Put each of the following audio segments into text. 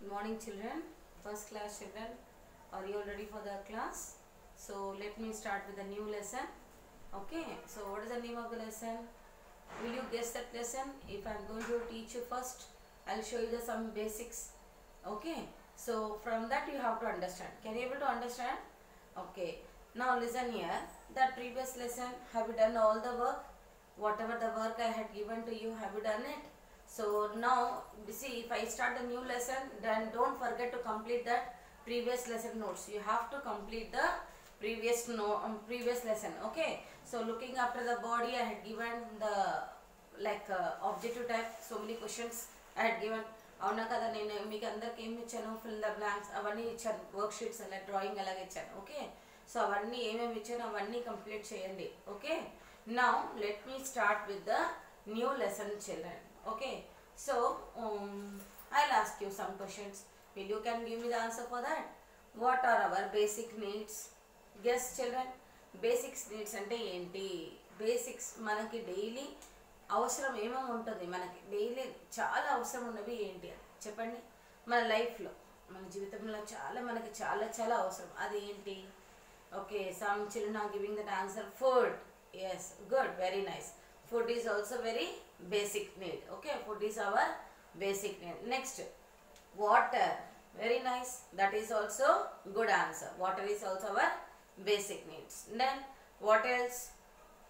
Good morning children, first class children. Are you all ready for the class? So let me start with a new lesson. Okay, so what is the name of the lesson? Will you guess that lesson? If I am going to teach you first, I will show you some basics. Okay, so from that you have to understand. Can you able to understand? Okay, now listen here. That previous lesson, have you done all the work? Whatever the work I had given to you, have you done it? So now see, if I start a new lesson, then don't forget to complete that previous lesson notes. You have to complete the previous lesson. Okay, so looking after the body, I had given the objective type, so many questions I had given. అవునా కదా, నేను మీకు అందరికి ఏమి ఇచ్చాను, fill the blanks అవన్నీ ఇచ్చాను, work sheets అలా డ్రాయింగ్ అలాగే ఇచ్చాను. ఓకే, సో అవన్నీ ఏమేమి ఇచ్చాను అవన్నీ కంప్లీట్ చేయండి. Okay, now let me start with the new lesson children. Okay, so I'll ask you some questions. Will you can give me the answer for that? What are our basic needs? Guess children. Basics needs అంటే ఏంటి? Basics మనకి daily అవసరం ఏమేమి ఉంటుంది, మనకి daily చాలా అవసరం ఉన్నవి ఏంటి అని చెప్పండి. మన లైఫ్లో, మన జీవితంలో మనకి చాలా అవసరం. అది ఏంటి? Okay, some children are giving that answer. Food. Yes, good, very nice. Food is also very basic need. Okay, food is our basic need. Next, water. Very nice, that is also good answer. Water is also our basic needs. Then what else?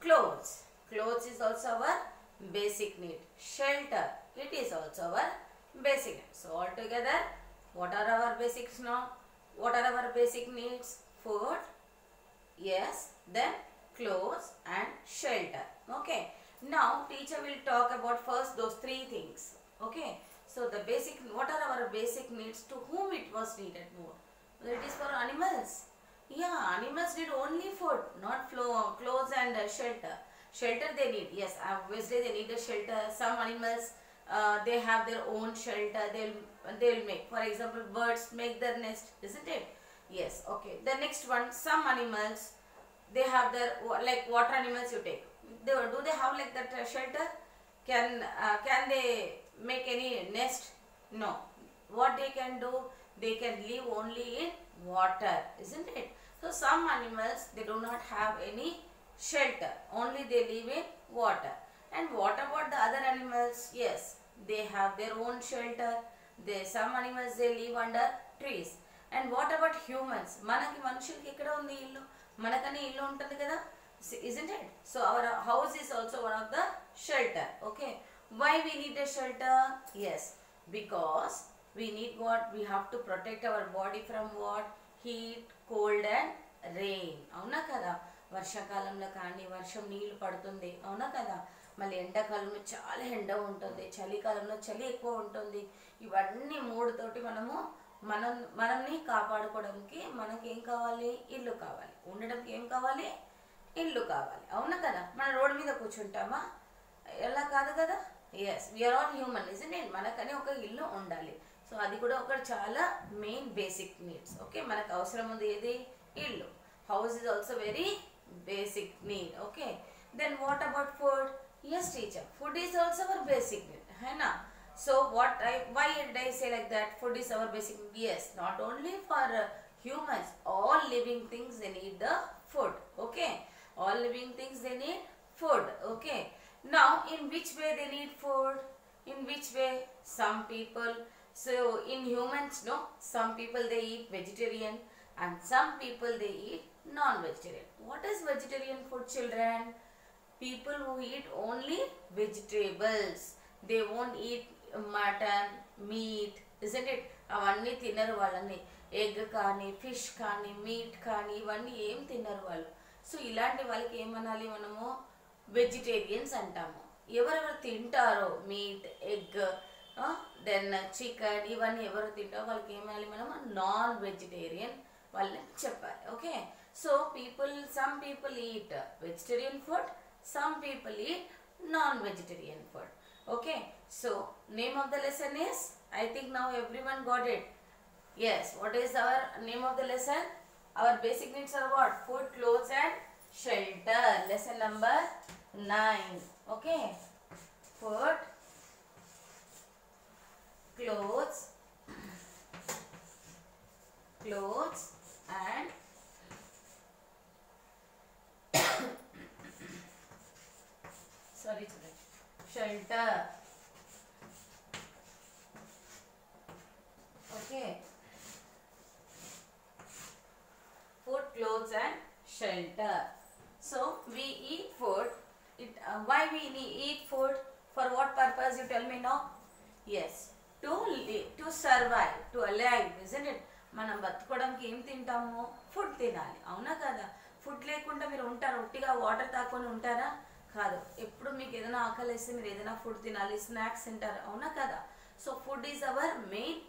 Clothes. Clothes is also our basic need. Shelter, it is also our basic need. So altogether, what are our basics now? What are our basic needs? Food, yes, then clothes and shelter. Okay, now teacher will talk about first those three things. Okay, so the basic, what are our basic needs, to whom it was needed more? It is for animals. Yeah, animals need only food, not clothes and shelter. Shelter they need, yes, obviously they need a shelter. Some animals they have their own shelter, they'll make, for example, birds make their nest, isn't it? Yes. Okay, the next one, some animals they have their, like water animals you take, do they have like that shelter? Can they make any nest? No. What they can do, they can live only in water, isn't it? So some animals, they do not have any shelter, only they live in water. And what about the other animals? Yes, they have their own shelter. Some animals they live under trees. And what about humans? మనకి మనుషులకి ఎక్కడ ఉంది ఇల్లు? మనకని ఇల్లు ఉంటుంది కదా, isn't it? So our house is also one of the shelter. Okay, why we need a shelter? Yes, because we need what? We have to protect our body from what? Heat, cold and rain. అవునా కదా, వర్షాకాలంలో కానీ వర్షం నీళ్ళు పడుతుంది, అవునా కదా, మళ్ళీ ఎండాకాలంలో చాలా ఎండ ఉంటుంది, చలికాలంలో చలి ఎక్కువ ఉంటుంది. ఇవన్నీ మూడుతోటి మనల్ని కాపాడుకోవడానికి మనకి ఏం కావాలి? ఇల్లు కావాలి. ఉండడానికి ఏం కావాలి? ఇల్లు కావాలి, అవునా కదా. మన రోడ్డు మీద కూర్చుంటామా? ఎలా కాదు కదా. Yes, we are all human, isn't it? మనకని ఒక ఇల్లు ఉండాలి. సో అది కూడా ఒక చాలా మెయిన్ బేసిక్ నీడ్స్. ఓకే, మనకు అవసరం ఉంది ఏది? ఇల్లు. House is also very basic need. Okay, then what about food? Yes teacher, food is also our basic need, హైనా. So why did I say like that? Food is our basic need. Yes, not only for humans, all living things they need the food. Okay, all living things they need food. Okay, now in which way they need food? In which way? Some people, so in humans, no, some people they eat vegetarian and some people they eat non-vegetarian. What is vegetarian food, children? People who eat only vegetables, they won't eat mutton, meet, isn't it? అవన్నీ తినరు వాళ్ళని. Egg కానీ, fish కానీ, meet కానీ ఇవన్నీ ఏం తినరు వాళ్ళు. సో ఇలాంటి వాళ్ళకి ఏమనాలి మనము? వెజిటేరియన్స్ అంటాము. ఎవరెవరు తింటారో మీట్, ఎగ్, దెన్ చికెన్, ఇవన్నీ ఎవరు తింటారో వాళ్ళకి ఏమనాలి మనము? నాన్ వెజిటేరియన్ వాళ్ళని చెప్పాలి. Okay, so some people eat vegetarian food, some people eat non-vegetarian food. Okay, so name of the lesson is, I think now everyone got it. Yes, what is our name of the lesson? Our basic needs are what? Food, clothes and shelter. Lesson number 9. Okay, food, clothes clothes and shelter. Okay, food, clothes and shelter. So we eat food. Why we eat food? For what purpose? You tell me now. Yes, to live, to survive, to alive, isn't it? మనం బతుకోవడానికి ఏం తింటాము? Food తినాలి, అవునా కదా? Food లేకుండా మీరు ఉంటారా? ఒట్టిగా వాటర్ తాకొని ఉంటారా? కాదు. ఎప్పుడు మీకు ఏదైనా ఆకలి వేస్తే మీరు ఏదైనా ఫుడ్ తినాలి, స్నాక్స్ తింటారు, అవునా కదా? So food is our main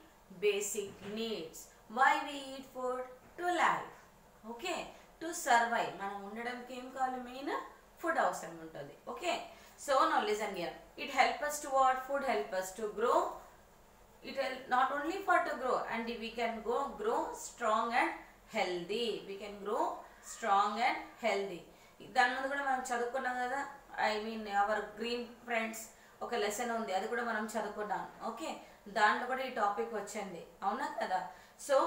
basic needs. Why we eat food? To live. Okay, to survive. మనం ఉండడానికి ఏం కావాలి? మెయిన్ ఫుడ్ అవసరం ఉంటుంది. Okay, so now listen here. It help us to what? Food help us to grow. It help not only for to grow, and we can grow strong and healthy. We can grow strong and healthy. దాని ముందు కూడా మనం చదువుకున్నాం కదా. I mean hour green friends ఒక lesson ఉంది, అది కూడా మనం చదువుకున్నాం. ఓకే, దాంట్లో కూడా ఈ టాపిక్ వచ్చింది, అవునా కదా? So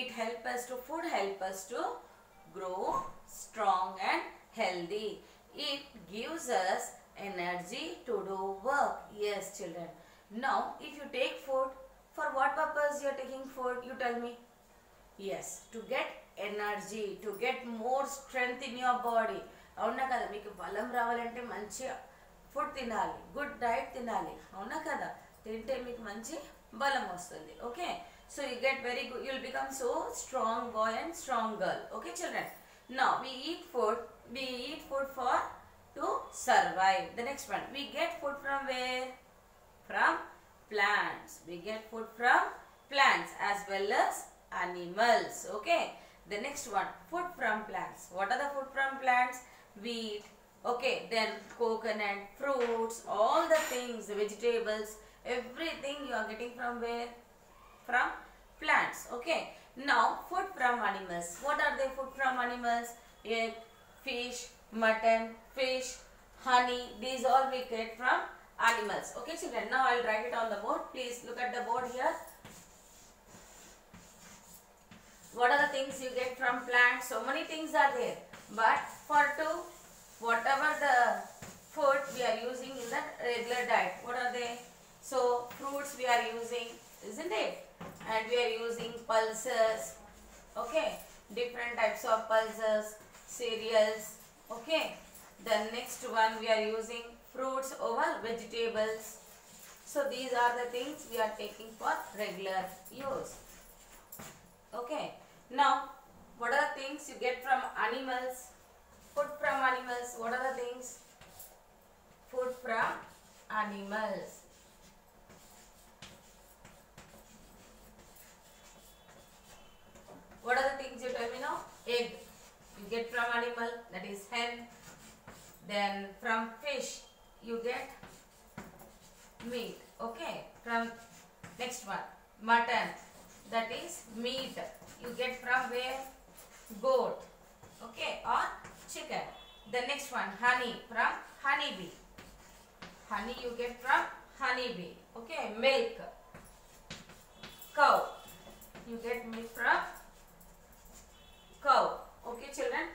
it help us to food help us to grow strong and healthy. It gives us energy to do work. Yes children. Now if you take food, for what purpose you are taking food? You tell me. Yes, to get energy, to get more strength in your body. అవునా కదా? మీకు బలం రావాలంటే మంచి food తినాలి, good diet తినాలి, అవునా కదా? తింటే మీకు మంచి బలం వస్తుంది. Okay, so you get very good, you will become so strong boy and strong girl. Okay children, now we eat food for to survive. The next one, we get food from where? From plants. We get food from plants as well as animals. Okay, the next one, food from plants. What are the food from plants? Wheat. Okay, then coconut, fruits, all the things, the vegetables, everything you are getting from where? From plants. Okay, now food from animals. What are the food from animals? Egg, fish, mutton, fish, honey, these all we get from animals. Okay children, now I will write it on the board. Please look at the board here. What are the things you get from plants? So many things are there, but for to whatever the food we are using in the regular diet, what are they? So fruits we are using, isn't it? And we are using pulses. Okay, different types of pulses, cereals. Okay, the next one we are using fruits over vegetables. So these are the things we are taking for regular use. Okay, now what are the things you get from animals? Food from animals. What are the things? Food from animals. What are the things you tell me now? Egg you get from animal, that is hen. Then from fish you get meat. Okay, from next one, mutton, that is meat, you get from where? Goat. Okay, or chicken. The next one, honey, from honeybee. Honey you get from honeybee. Okay, milk, cow, you get milk from cow. Okay children,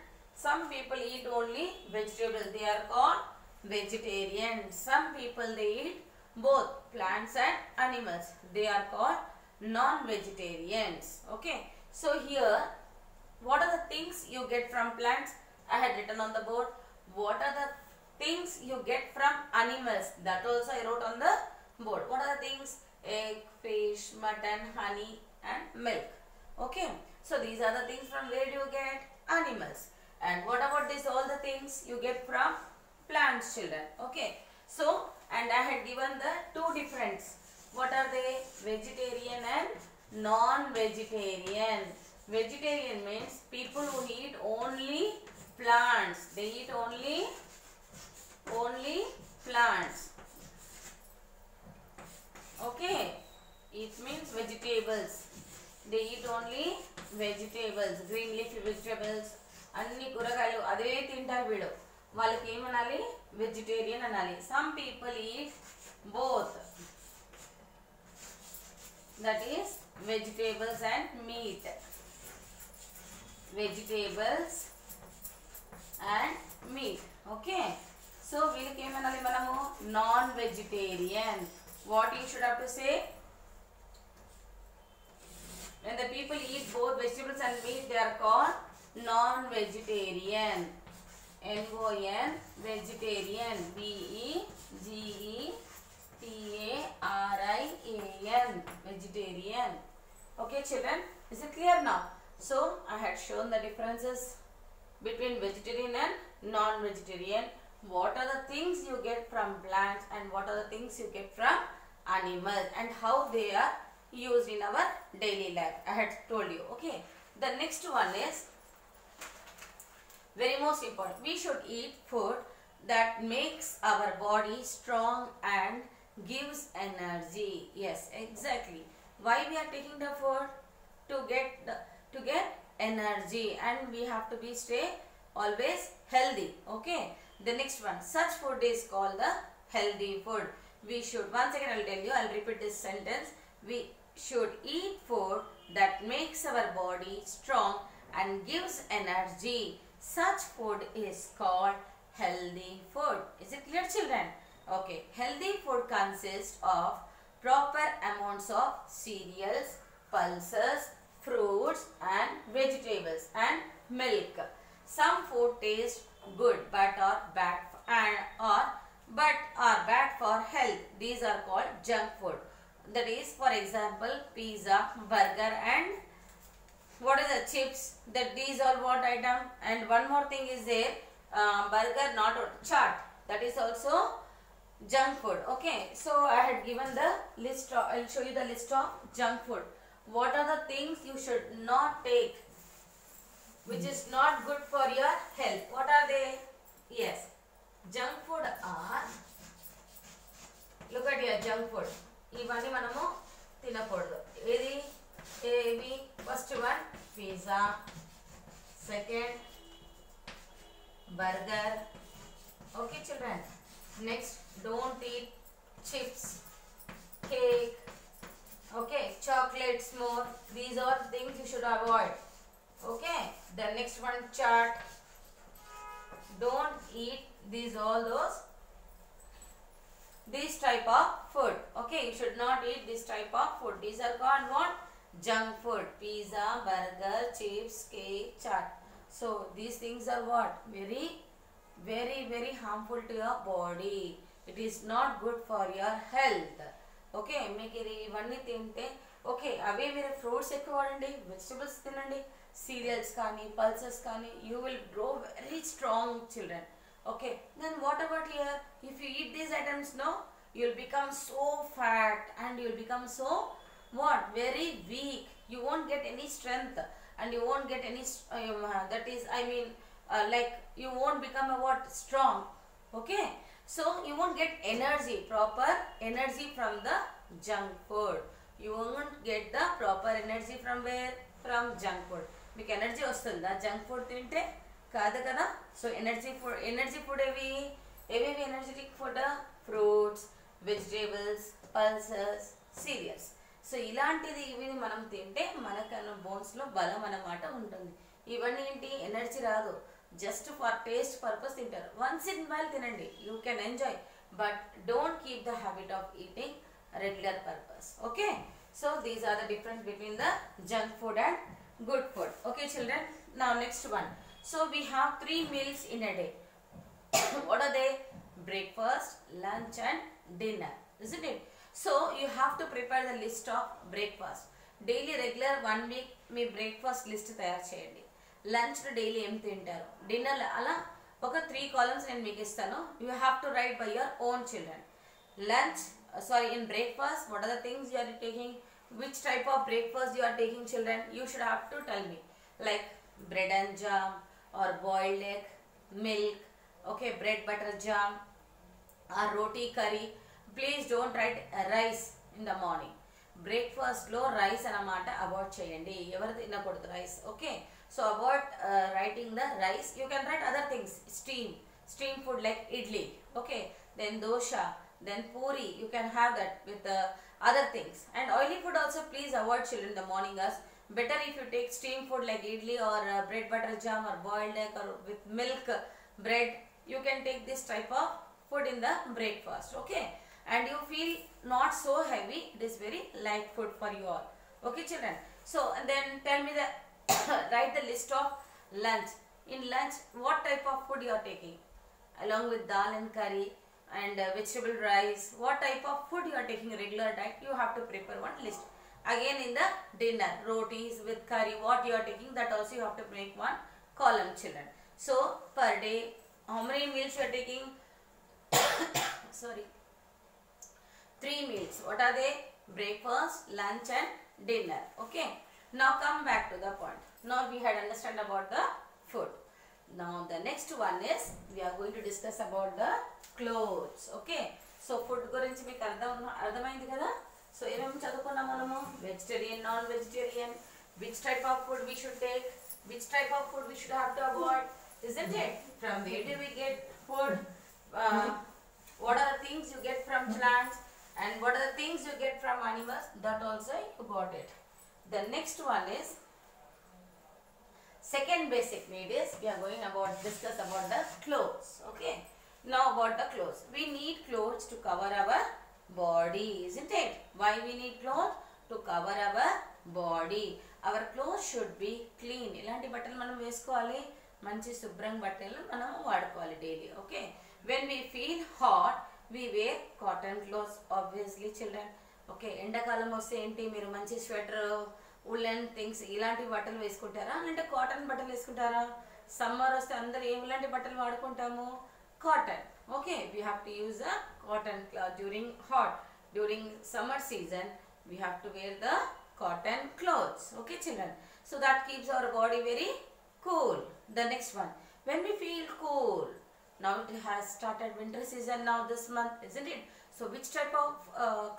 some people eat only vegetables, they are called vegetarians. Some people they eat both plants and animals, they are called non-vegetarians. Okay, so here what are the things you get from plants? I had written on the board. What are the things you get from animals? That also I wrote on the board. What are the things? Egg, fish, mutton, honey and milk. Okay, so these are the things from where do you get? Animals. And what about this, all the things you get from plants children? Okay, so and I had given the two difference. What are they? Vegetarian and non-vegetarian. Vegetarian means people who eat only plants. They eat only plants. Okay, it means vegetables. They eat only vegetables, green leafy vegetables. అన్ని కూరగాయలు అదే తింటారు వీడు, వాళ్ళకి ఏమనాలి? Vegetarian అనాలి. Some people eat both, that is vegetables and meat. vegetables and meat. Okay, so వీళ్ళకి ఏమనాలి మనము non vegetarian. What you should have to say? When the people eat both vegetables and meat, they are called non-vegetarian. N-O-N, vegetarian. V-E-G-E-T-A-R-I-A-N, vegetarian. Okay children, is it clear now? So I had shown the differences between vegetarian and non-vegetarian. What are the things you get from plants and what are the things you get from animals and how they are used in our daily life. I had told you. Okay, the next one is very most important. We should eat food that makes our body strong and gives energy. Yes, exactly. Why we are taking the food? To get energy, and we have to be stay always healthy. Okay, the next one, such food is called the healthy food. We should, once again I will tell you, I will repeat this sentence. We should eat food that makes our body strong and gives energy. Such food is called healthy food. Is it clear children? Okay, healthy food consists of proper amounts of cereals, pulses, fruits and vegetables and milk. Some food taste good but are bad for health. These are called junk food. That is, for example, pizza, burger and what is the chips. That these are what item. And one more thing is there, burger, not chaat. That is also junk food. Okay, so I had given the list of, I will show you the list of junk food. What are the things you should not take, which is not good for your health? What are they? Yes, junk food are, look at here, junk food. ఇవన్నీ మనము తినకూడదు. ఏవి? First one pizza, second burger. Okay children, next don't eat chips, cake, okay, chocolates more. These are things you should avoid. Okay, the next one, chaat. Don't eat all those this type of food. Okay, you should not eat this type of food. These are called what? Junk food. Pizza, burger, chips, cake, chaat. So these things are what? Very harmful to your body. It is not good for your health. Okay, మీకు ఇది ఇవన్నీ తింటే okay, అవే మీరు fruits ఎక్కువ వాడండి, vegetables తినండి, serials కానీ pulses కానీ, you will grow very strong children. Okay, then what about here? If you eat these items no, you will become so fat and you will become so what? Very weak. You won't get any strength and you won't get any that is, I mean, like you won't become a what? Strong. Okay, so you won't get energy, proper energy from the junk food. You won't get the proper energy from where? From junk food. మీకు energy వస్తుందా junk food తింటే? కాదు కదా. So energy food ఏవేవి energetic food? Fruits, vegetables, pulses, serials. So ఇలాంటిది ఇవి మనం తింటే మనకన్నా బోన్స్లో బలం అన్నమాట ఉంటుంది. ఇవన్నీ ఏంటి? ఎనర్జీ రాదు, జస్ట్ ఫర్ టేస్ట్ పర్పస్ తింటారు. వన్స్ ఇన్ వైల్ తినండి, you can enjoy, but don't keep the habit of eating regular purpose. Okay, so these are the difference between the junk food and good food. Okay children, now next one. So we have 3 meals in a day. What are they? Breakfast, lunch and dinner, isn't it? So you have to prepare the list of breakfast. Daily regular 1 week me breakfast list తయారు చేయండి. Lunch daily ఏం తింటారు, dinner అలా ఒక 3 columns నేను మీకు ఇస్తాను. You have to write by your own children. Lunch, in breakfast, what are the things you are taking? Which type of breakfast you are taking children? You should have to tell me, like bread and jam or boiled egg, milk, okay, bread butter jam or roti curry. Please don't write rice in the morning. Breakfast lo rice anamata avoid cheyandi, evaru tinakudadu rice. Okay, so avoid writing the rice. You can write other things, steam food like idli, okay, then dosha, then puri. You can have that with other things. And oily food also please avoid children in the morning, as better if you take steam food like idli or bread butter jam or boiled egg or with milk bread. You can take this type of food in the breakfast, okay, and you feel not so heavy. It is very light food for you all, okay children. So and then tell me the write the list of lunch. In lunch, what type of food you are taking along with dal and curry and vegetable rice? What type of food you are taking regular diet? You have to prepare one list. Again in the dinner, rotis with curry, what you are taking, that also you have to make one column children. So per day, how many meals you are taking? Sorry, 3 meals. What are they? Breakfast, lunch and dinner, okay. Now come back to the point. Now we had understand about the food. Now the next one is we are going to discuss about the clothes, okay. So food gurinchi meeku ardhamaindi kada. So em chadukunnam manamu vegetarian, non vegetarian, which type of food we should take, which type of food we should have to avoid, isn't it? From where do we get food, what are the things you get from plants and what are the things you get from animals, that also you got it. The next one is second basic need is we are going about discuss about the clothes, okay. Now about the clothes, we need clothes to cover our body, isn't it? Why we need clothes? To cover our body. Our clothes should be clean. ఇలాంటి బట్టలు మనం వేసుకోవాలి, మంచి శుభ్రం బట్టలు మనం వాడుకోవాలి daily, okay. When we feel hot, we wear cotton clothes, obviously children, okay. ఎండాకాలం వస్తే ఏంటి, మీరు మంచి స్వెటర్, ఉలెన్ థింగ్స్ ఇలాంటి బట్టలు వేసుకుంటారా అంటే కాటన్ బట్టలు వేసుకుంటారా? సమ్మర్ వస్తే అందరూ ఇలాంటి బట్టలు వాడుకుంటాము, cotton, okay. we have to use a cotton cloth during hot, during summer season we have to wear the cotton clothes, okay children. So that keeps our body very cool. The next one, when we feel cool, now it has started winter season now this month, isn't it? So which type of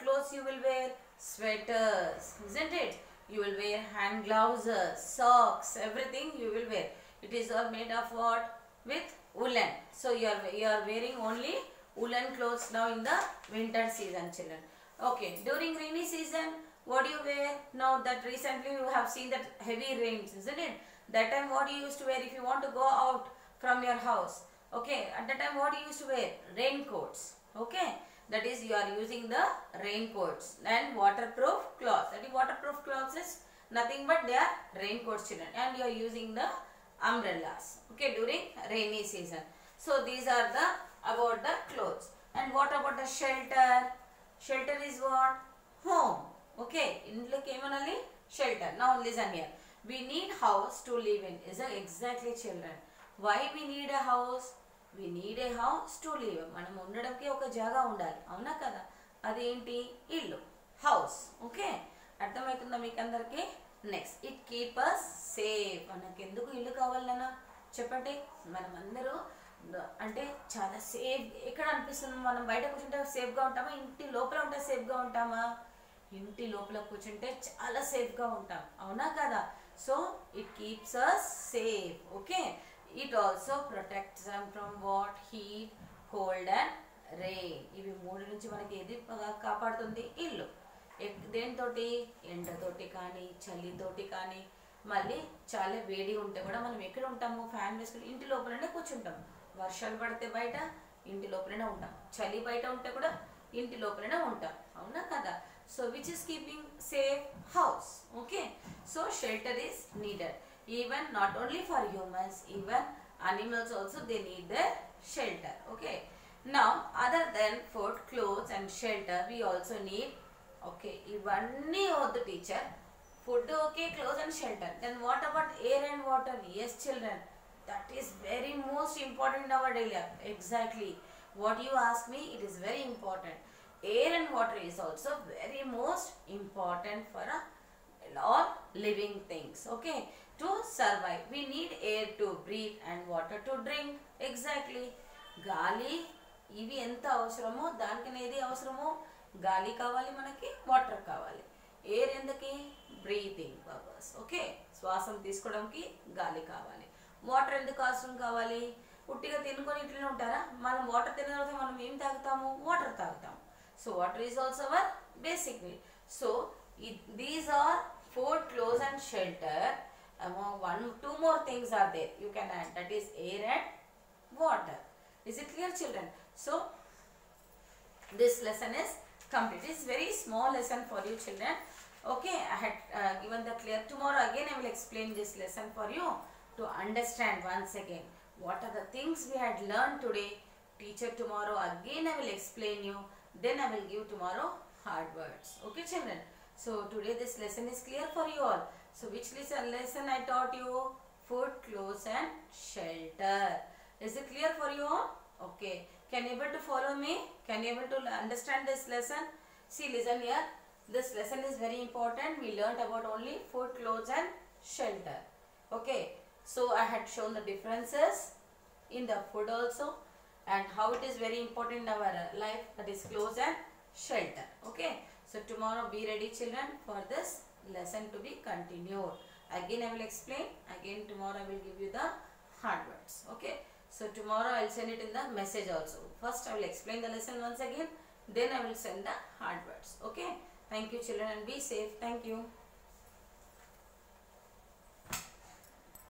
clothes you will wear? Sweaters, isn't it? You will wear hand gloves, socks, everything you will wear. It is all made of what? With woolen. So you are wearing only woolen clothes now in the winter season children, okay. During rainy season, what do you wear? Now that recently you have seen that heavy rains, isn't it? That time what you used to wear if you want to go out from your house, okay. At that time what you used to wear? Raincoats, okay. That is you are using the raincoats and waterproof cloths. That is waterproof cloths is nothing but they are raincoats children, and you are using the umbrellas, okay, during rainy season. So these are the about the clothes. And what about the shelter? Shelter is what? Home, okay. Indloki emanali shelter. Now listen here, we need house to live in, is exactly children. Why we need a house? We need a house to live. మనం ఉండడానికి ఒక జాగా ఉండాలి, అవునా కదా? అదేంటి? ఇల్లు, house, okay. అర్థమవుతుందా మీకు అందరికీ? Next, it keep us safe. మనకు ఎందుకు ఇల్లు కావాలన్నా చెప్పండి. మనం అందరూ అంటే చాలా సేఫ్ ఎక్కడ అనిపిస్తుంది? మనం బయట కూర్చుంటే సేఫ్గా ఉంటామా, ఇంటి లోపల ఉంటే సేఫ్గా ఉంటామా? ఇంటి లోపల కూర్చుంటే చాలా సేఫ్గా ఉంటాం, అవునా కదా? So it keeps us safe, okay. It also protects them from what? Heat, cold and rain. ఇవి మూడు నుంచి మనకి ఏది కాపాడుతుంది? ఇల్లు. దేనితోటి? ఎండతోటి కానీ, చలితోటి కానీ, మళ్ళీ చాలా వేడి ఉంటే కూడా మనం ఎక్కడ ఉంటాము? ఫ్యాన్ వేసుకుని ఇంటి లోపలనే కూర్చుంటాము. వర్షాలు పడితే బయట, ఇంటి లోపలనే ఉంటాం. చలి బయట ఉంటే కూడా ఇంటి లోపలనే ఉంటాం, అవునా కదా? So which is keeping safe? House, okay. So shelter is needed. Even not only for humans, even animals also they need their shelter, okay. Now other than food, clothes and shelter, we also need, okay, ivanni the teacher, food, okay, clothes and shelter. Then what about air and water? Yes children, that is very most important in our daily life. Exactly what you ask me, it is very important. Air and water is also very most important for all living things, okay. To survive, we need air to breathe and water to drink. Exactly. గాలి ఇవి ఎంత అవసరమో దానికనే ఏది అవసరమో? గాలి కావాలి మనకి, water కావాలి. ఎయిర్ ఎందుకు? Breathing purpose, okay. శ్వాసం తీసుకోవడానికి గాలి కావాలి. వాటర్ ఎందుకు అవసరం కావాలి? ఉట్టిగా తినుకొని ఇట్లనే ఉంటారా? మనం వాటర్ తిన్న తర్వాత మనం ఏం తాగుతాము? వాటర్ తాగుతాము. So water is also our basic need. So these are food, clothes and shelter. Two more things are there you can add, that is air and water. Is it clear, children? So this lesson is complete. It is very small lesson for you, children. Okay, I had given the clear. Tomorrow again I will explain this lesson for you to understand once again what are the things we had learned today. Teacher tomorrow again I will explain you. Then I will give tomorrow hard words. Okay, children. So today this lesson is clear for you all. So which lesson I taught you? Food, clothes and shelter. Is it clear for you all? Okay. Can you able to follow me? Can you able to understand this lesson? See, listen here. This lesson is very important. We learnt about only food, clothes and shelter. Okay. So I had shown the differences in the food also and how it is very important in our life, that is clothes and shelter. Okay. So tomorrow be ready, children, for this lesson to be continued. Again I will explain. Again tomorrow I will give you the hard words. Okay. So tomorrow I will send it in the message also. First I will explain the lesson once again. Then I will send the hard words. Okay. Thank you, children, and be safe. Thank you.